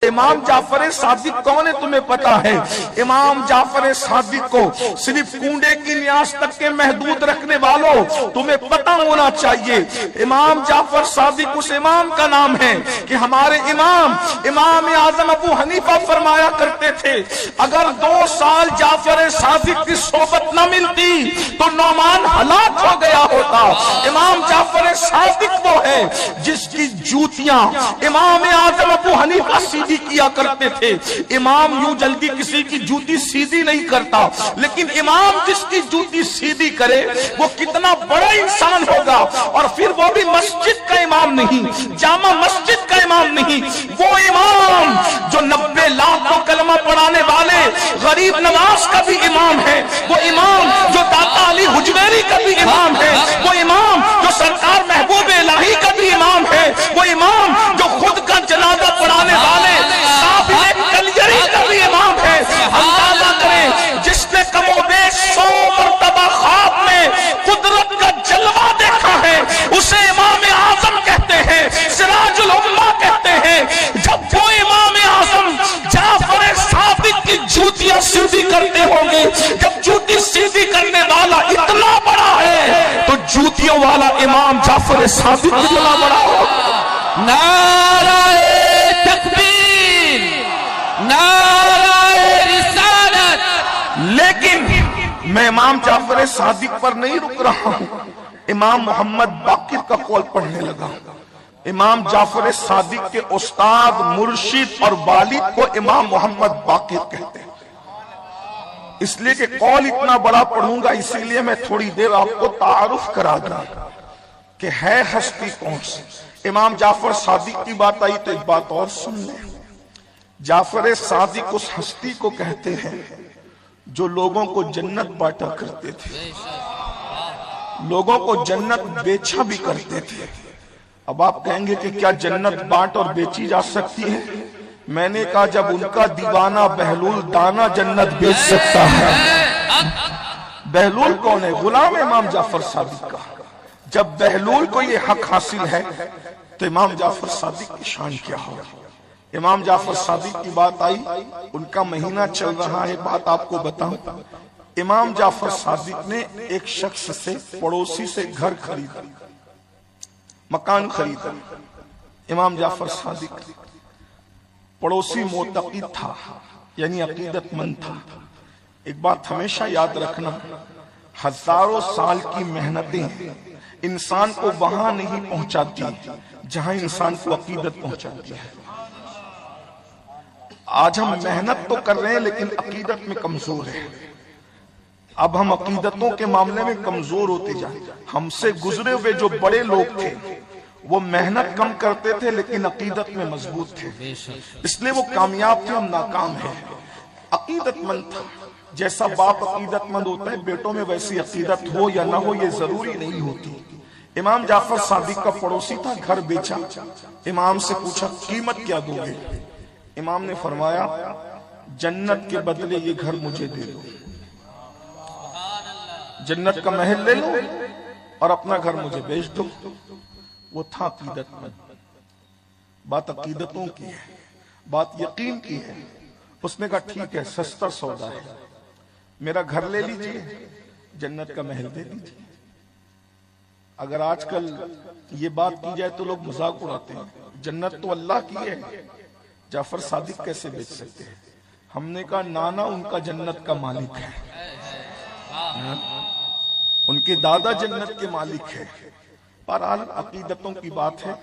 امام جعفر صادق کون ہے تمہیں پتا ہے؟ امام جعفر صادق کو صرف کنڈے کی نیاز تک کے محدود رکھنے والوں تمہیں پتا ہونا چاہیے، امام جعفر صادق اس امام کا نام ہے کہ ہمارے امام اعظم ابو حنیفہ فرمایا کرتے تھے اگر 2 سال جعفر صادق کی صحبت نہ ملتی تو نعمان ہلاک ہو گیا ہوتا۔ امام جعفر صادق وہ ہے جس کی جوتیاں امام اعظم ابو حنیفہ سیدھی کیا کرتے تھے۔ امام یوں جلدی کسی کی جوتی سیدھی نہیں کرتا، لیکن امام جس کی جوتی سیدھی کرے وہ کتنا بڑا انسان ہوگا، اور پھر وہ بھی مسجد کا امام نہیں، جامع مسجد کا امام نہیں، وہ امام جو 90 لاکھ کو کلمہ پڑھانے والے غریب نواز کا بھی امام ہے، وہ امام جو داتا علی حجویری کا بھی امام ہے، وہ امام جو سرکار محبوب الہی کا بھی امام ہے، وہ امام جو خود کا جنازہ پڑھانے والے صاحب کلیری کا بھی امام ہے۔ اندازہ کریں جس نے کم و بیش 100 مرتبہ خواب میں قدرت کا جلوہ دیکھا ہے اسے امام اعظم کہتے ہیں، سراج الامہ کہتے ہیں۔ جب وہ امام اعظم جعفر صادق کی جوتیاں سیدھی کرتے ہوں گے، جب جوتی سیدھی کرنے والا اتنا بڑا ہے تو جوتیوں والا امام جعفر صادق اتنا بڑا ہو۔ نعرہ تکبیر، نعرہ رسالت۔ لیکن میں امام جعفر صادق پر نہیں رک رہا ہوں، امام محمد باقر کا قول پڑھنے لگا۔ امام جعفر صادق کے استاد، مرشد اور والد کو امام محمد باقر کہتے ہیں۔ اس لیے کہ قول اتنا بڑا پڑھوں گا، اسی لیے میں تھوڑی دیر آپ کو تعارف کرا دوں کہ ہے ہستی کون سی۔ امام جعفر صادق کی بات آئی تو ایک بات اور سن لیں۔ جعفر صادق اس ہستی کو کہتے ہیں جو لوگوں کو جنت بانٹا کرتے تھے، لوگوں کو جنت بیچا بھی کرتے تھے۔ اب آپ کہیں گے کہ کیا جنت بانٹ اور بیچی جا سکتی ہے؟ میں نے کہا جب ان کا دیوانہ بہلول دانا جنت بیچ سکتا ہے۔ بہلول کون ہے؟ غلام امام جعفر صادق کا۔ جب بہلول کو یہ حق حاصل ہے تو امام جعفر صادق کی شان کیا ہوگا؟ امام جعفر صادق کی بات آئی، ان کا مہینہ چل رہا ہے، بات آپ کو بتاؤں۔ امام جعفر صادق نے ایک شخص سے، پڑوسی سے گھر خریدا، مکان خریدا۔ امام جعفر صادق پڑوسی معتقد تھا، یعنی عقیدت مند تھا۔ ایک بات ہمیشہ یاد رکھنا، ہزاروں سال کی محنتیں انسان کو وہاں نہیں پہنچاتی جہاں انسان کو عقیدت پہنچاتی ہے۔ آج ہم محنت تو کر رہے ہیں لیکن عقیدت میں کمزور ہیں۔ اب ہم عقیدتوں کے معاملے میں کمزور ہوتے جائیں۔ ہم سے گزرے ہوئے جو بڑے لوگ تھے وہ محنت کم کرتے تھے لیکن عقیدت میں مضبوط تھے، اس لیے وہ کامیاب تھے، ہم ناکام ہیں۔ عقیدت مند تھا، جیسا باپ عقیدت مند ہوتا ہے بیٹوں میں ویسی عقیدت ہو یا نہ ہو یہ ضروری نہیں ہوتی۔ امام جعفر صادق کا پڑوسی تھا، گھر بیچا۔ امام سے پوچھا قیمت کیا دو گے؟ امام نے فرمایا جنت کے بدلے یہ گھر مجھے دے دو، جنت کا محل لے لو اور اپنا گھر مجھے بیچ دو۔ وہ تھا عقیدت مند۔ بات عقیدتوں کی ہے، بات یقین کی ہے۔ اس نے کہا ٹھیک ہے، سستا سودا ہے، میرا گھر لے لیجئے، جنت کا محل دے دیجئے۔ اگر آج کل یہ بات کی جائے تو لوگ مذاق اڑاتے ہیں، جنت تو اللہ کی ہے، جعفر صادق کیسے بیچ سکتے ہیں؟ ہم نے کہا نانا ان کا جنت کا مالک ہے، ان کے دادا جنت کے مالک ہے۔ بہرحال عقیدتوں کی بات ہے،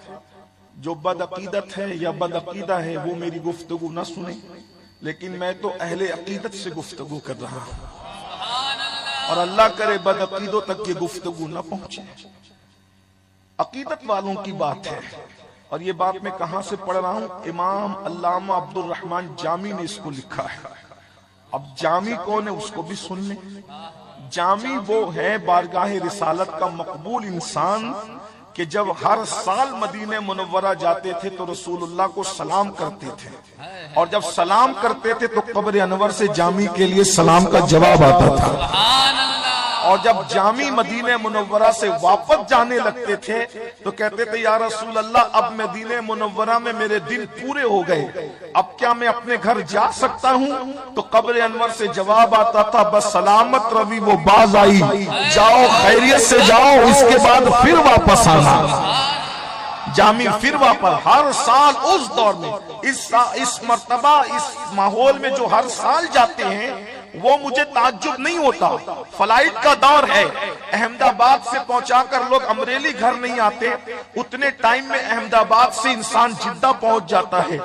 جو بد عقیدت ہے یا بد عقیدہ ہے وہ میری گفتگو نہ سنیں، لیکن میں تو اہل عقیدت سے گفتگو کر رہا ہوں، اور اللہ کرے بد عقیدوں تک یہ گفتگو نہ پہنچے۔ عقیدت والوں کی بات ہے، اور یہ بات میں کہاں سے پڑھ رہا ہوں؟ امام علامہ عبد الرحمن جامی نے اس کو لکھا ہے۔ اب جامی کون ہے اس کو بھی سن لیں۔ جامی وہ ہے بارگاہ رسالت کا مقبول انسان کہ جب ہر سال مدینہ منورہ جاتے تھے تو رسول اللہ کو سلام کرتے تھے، اور جب سلام کرتے تھے تو قبر انور سے جامی کے لیے سلام کا جواب آتا تھا۔ اور جب جامی مدینہ منورہ سے واپس جانے لگتے تھے تو کہتے تھے یا رسول اللہ اب مدینہ منورہ میں میرے دن پورے ہو گئے، اب کیا میں اپنے گھر جا سکتا ہوں؟ تو قبر انور سے جواب آتا تھا بس سلامت روی وہ باز آئی، جاؤ خیریت سے جاؤ، اس کے بعد پھر واپس آنا۔ جامی پھر واپس ہر سال اس دور میں اس مرتبہ اس ماحول میں جو ہر سال جاتے ہیں وہ مجھے تعجب نہیں ہوتا۔ فلائٹ کا دور ہے، احمد آباد سے پہنچا کر لوگ امریلی گھر نہیں آتے، اتنے ٹائم میں احمد آباد سے انسان جدہ پہنچ جاتا ہے۔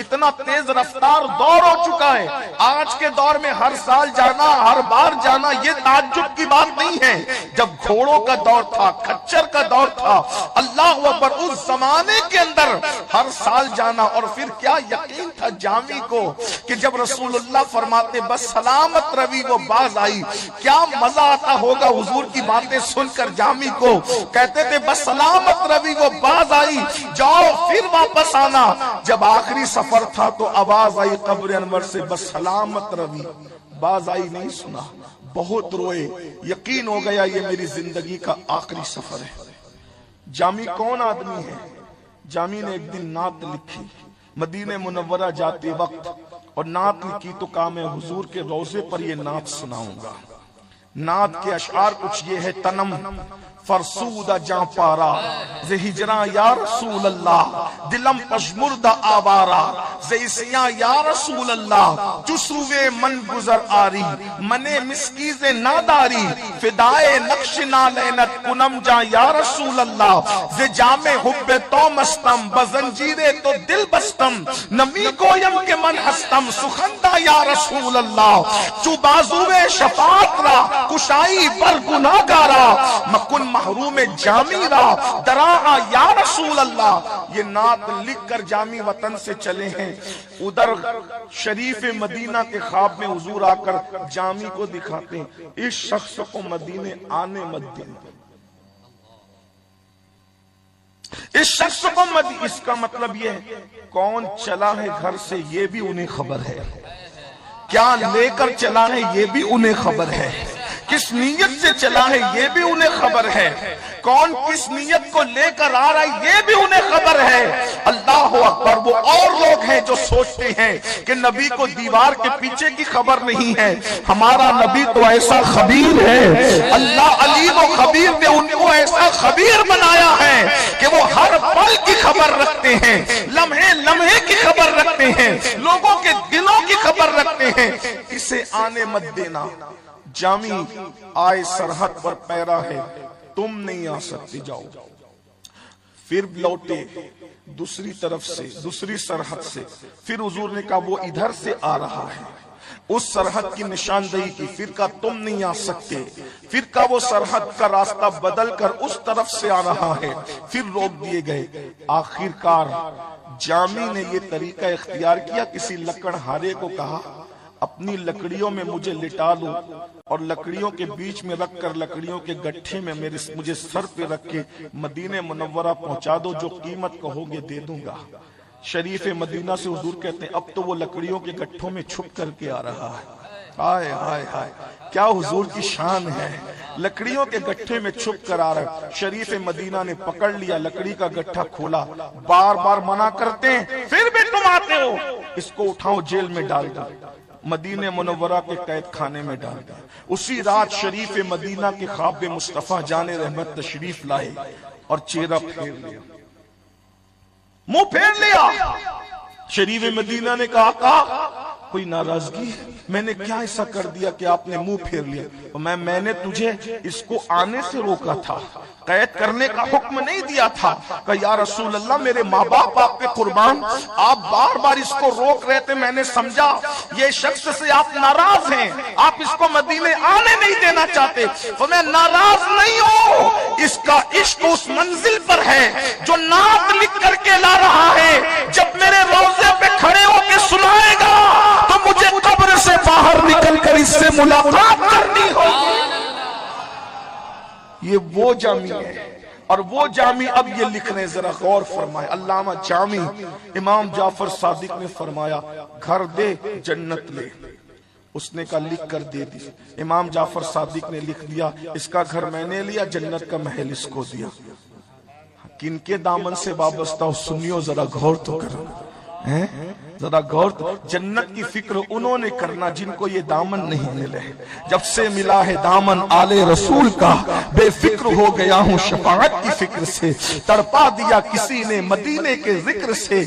اتنا تیز رفتار دور ہو چکا ہے، آج کے دور میں ہر سال جانا، ہر بار جانا یہ تعجب کی بات نہیں ہے۔ جب گھوڑوں کا دور تھا، کچر کا دور تھا، اللہ اکبر، اس زمانے کے اندر ہر سال جانا، اور پھر کیا یقین تھا جامی کو کہ جب رسول اللہ فرماتے بس سلامت روی وہ باز آئی، کیا مزہ آتا ہوگا حضور کی باتیں سن کر جامی کو۔ کہتے تھے بس سلامت روی وہ باز آئی، جاؤ پھر واپس آنا۔ جب آخری سفر تھا تو آواز آئی قبر انور سے بس سلامت روی باز آئی، نہیں سنا، بہت روئے، یقین ہو گیا یہ میری زندگی کا آخری سفر ہے۔ جامی کون آدمی ہے؟ جامی نے ایک دن نعت لکھی مدینہ منورہ جاتے وقت، اور نعت لکھی تو کہا میں حضور کے روضے پر یہ نعت سناؤں گا۔ نعت کے اشعار کچھ یہ ہے تنم فرسودہ جاں پارا زِ ہجراں یا رسول اللہ، دلم پشمردہ آوارا زِ اسیاں یا رسول اللہ، جسروے من گزر آری منے مسکیز ناداری، فدائے نقش نالینت کنم جاں یا رسول اللہ، زِ جام حب تو مستم بزنجیرے تو دل بستم، نمی گویم کے من ہستم سخندہ یا رسول اللہ، چو بازوے شفاعت را کشائی پر گناہ گارا، مکن محروم جامی را دراعا یا رسول اللہ۔ یہ نعت لکھ کر جامی وطن سے چلے ہیں، ادھر شریف مدینہ کے خواب میں حضور آ کر جامی کو دکھاتے ہیں اس شخص کو مدینے آنے مت دینا، اس شخص کو مدینے۔ اس کا مطلب یہ ہے کون چلا ہے گھر سے یہ بھی انہیں خبر ہے، کیا لے کر چلا ہے یہ بھی انہیں خبر ہے، کس نیت سے چلا ہے یہ بھی انہیں خبر ہے، کون کس نیت کو لے کر آ رہا ہے یہ بھی انہیں خبر ہے۔ اللہ اکبر، وہ اور لوگ ہیں جو سوچتے ہیں کہ نبی کو دیوار کے پیچھے کی خبر نہیں ہے، ہمارا نبی تو ایسا خبیر ہے، اللہ علیم و خبیر نے ان کو ایسا خبیر بنایا ہے کہ وہ ہر پل کی خبر رکھتے ہیں، لمحے لمحے کی خبر رکھتے ہیں، لوگوں کے دلوں کی خبر رکھتے ہیں۔ اسے آنے مت دینا۔ جامی آئے سرحد پر پیرا ہے، تم نہیں آ سکتے، جاؤ۔ پھر لوٹے دوسری طرف سے، دوسری سرحد سے، پھر حضور نے کہا وہ ادھر سے آ رہا ہے، اس سرحد کی نشاندہی کی، پھر کہا تم نہیں آ سکتے، پھر کہا وہ سرحد کا راستہ بدل کر اس طرف سے آ رہا ہے، پھر روک دیے گئے۔ آخر کار جامی نے یہ طریقہ اختیار کیا، کسی لکڑہارے کو کہا اپنی لکڑیوں میں مجھے لٹا لو اور لکڑیوں کے بیچ میں رکھ کر لکڑیوں کے گٹھے میں مجھے سر پہ رکھ کے مدینہ منورہ پہنچا دو، جو قیمت کہو گے دے دوں گا۔ شریف مدینہ سے حضور کہتے ہیں اب تو وہ لکڑیوں کے گٹھوں میں چھپ کر کے آ رہا ہے۔ ہائے ہائے ہائے، کیا حضور کی شان ہے، لکڑیوں کے گٹھے میں چھپ کر آ رہا ہے۔ شریف مدینہ نے پکڑ لیا، لکڑی کا گٹھا کھولا، بار بار منع کرتے ہیں پھر بھی تم آتے ہو، اس کو اٹھاؤ جیل میں ڈال دو۔ مدینہ منورہ کے قید خانے میں ڈال دیا۔ اسی رات شریف مدینہ کے خواب مصطفیٰ جان رحمت تشریف لائے اور چہرہ پھیر لیا، منہ پھیر لیا۔ شریف مدینہ نے کہا آقا کوئی ناراضگی، میں نے کیا ایسا کر دیا کہ آپ نے منہ پھیر لیا؟ میں نے تجھے اس کو آنے سے روکا تھا، قید کرنے کا حکم نہیں دیا تھا۔ کہ یا رسول اللہ میرے ماں باپ آپ پہ قربان، آپ بار بار اس کو روک رہے تھے، میں نے سمجھا یہ شخص سے آپ ناراض ہیں، آپ اس کو مدینے آنے نہیں دینا چاہتے۔ تو میں ناراض نہیں ہوں، اس کا عشق اس منزل پر ہے جو نعت لکھ کر کے لا رہا ہے، جب میرے روضے پہ کھڑے ہو کے سنائے گا تو مجھے قبر سے باہر نکل کر اس سے ملاقات کرنی ہوگی۔ یہ وہ جامی ہے، اور وہ جامی اب یہ لکھنے ذرا غور فرمائے۔ علامہ جامی امام جعفر صادق نے فرمایا گھر دے جنت لے، اس نے کہا لکھ کر دے دی. امام جعفر صادق نے لکھ دیا اس کا گھر میں نے لیا، جنت کا محل اس کو دیا. کن کے دامن سے وابستہ ہو سنیو، ذرا غور تو کرو، ذرا غور. جنت کی فکر انہوں نے کرنا جن کو یہ دامن نہیں ملے. جب سے ملا ہے دامن آل رسول کا، بے فکر ہو گیا ہوں شفاعت کی فکر سے. تڑپا دیا کسی نے مدینے کے ذکر سے،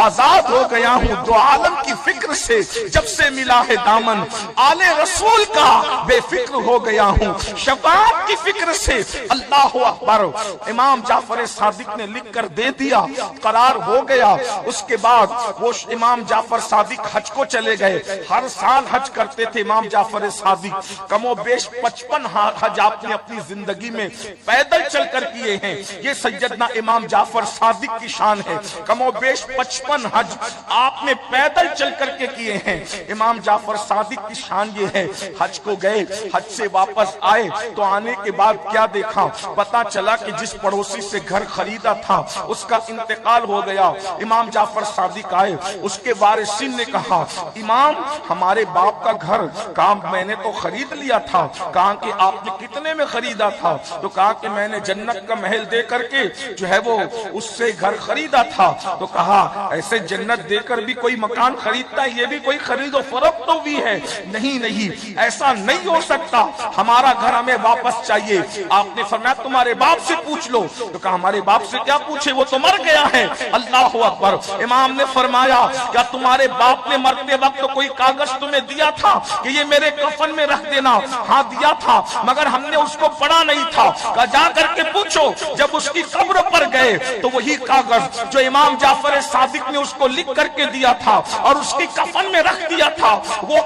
آزاد ہو گیا ہوں دو عالم کی فکر سے. جب سے ملا ہے دامن آل رسول کا، بے فکر ہو گیا ہوں شفاعت کی فکر سے. اللہ اکبر. امام جعفر صادق نے لکھ کر دے دیا، قرار ہو گیا. اس کے بعد وہ امام جعفر صادق حج کو چلے گئے. ہر سال حج کرتے تھے امام جعفر صادق. کم و بیش 55 حج آپ نے اپنی زندگی میں پیدل چل کر کیے ہیں. یہ سیدنا امام جعفر صادق کی شان ہے. کم و بیش 55 حج آپ نے پیدل چل کر کے کیے ہیں. امام جعفر صادق کی شان یہ ہے. حج کو گئے، حج سے واپس آئے تو آنے کے بعد کیا دیکھا، پتا چلا کہ جس پڑوسی سے گھر خریدا تھا اس کا انتقال ہو گیا. امام جعفر صادق آئے، اس کے وارثین نے کہا امام ہمارے باپ کا گھر. کہا میں نے تو خرید لیا تھا. کہا کہ آپ نے کتنے میں خریدا تھا؟ تو کہا کہ میں نے جنت کا محل دے کر کے جو ہے وہ اس سے گھر خریدا تھا. تو کہا ایسے جنت دے کر بھی کوئی مکان خریدتا ہے؟ یہ بھی کوئی خرید و فروخت تو بھی ہے. نہیں نہیں ایسا نہیں ہو سکتا، ہمارا گھر ہمیں واپس چاہیے. آپ نے فرمایا تمہارے باپ سے پوچھ لو. تو کہا ہمارے باپ سے کیا پوچھے، وہ تو مر گیا ہے. اللہ اکبر. امام نے فرمایا کیا تمہارے باپ نے مرتے وقت کوئی کاغذ تمہیں دیا تھا کہ یہ میرے کفن میں رکھ دینا؟ ہاں دیا تھا، مگر ہم نے اس کو پڑھا نہیں تھا. کہا جا کر کے پوچھو. جب اس کی قبر پر گئے تو وہی کاغذ جو امام جعفر صادق نے اس کو لکھ کر کے دیا تھا اور اس کی کفن میں رکھ دیا تھا، وہ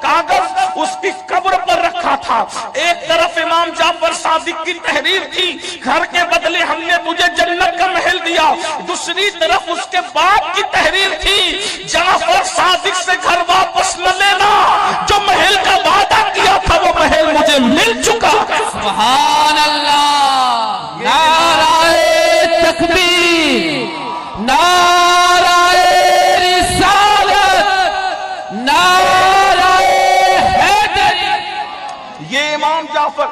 کاغذ اس کی قبر پر رکھا تھا. ایک طرف امام جعفر صادق کی تحریر تھی، گھر کے بدلے ہم نے تجھے جنت کا محل دیا. دوسری طرف اس کے باپ کی تحریر تھی، جعفر صادق سے گھر واپس نہ لینا، جو محل کا وعدہ کیا تھا وہ محل مجھے مل چکا. سبحان اللہ. نعرہ تکبیر، نعرہ رسالت، نعرہ حیدری. یہ امام جعفر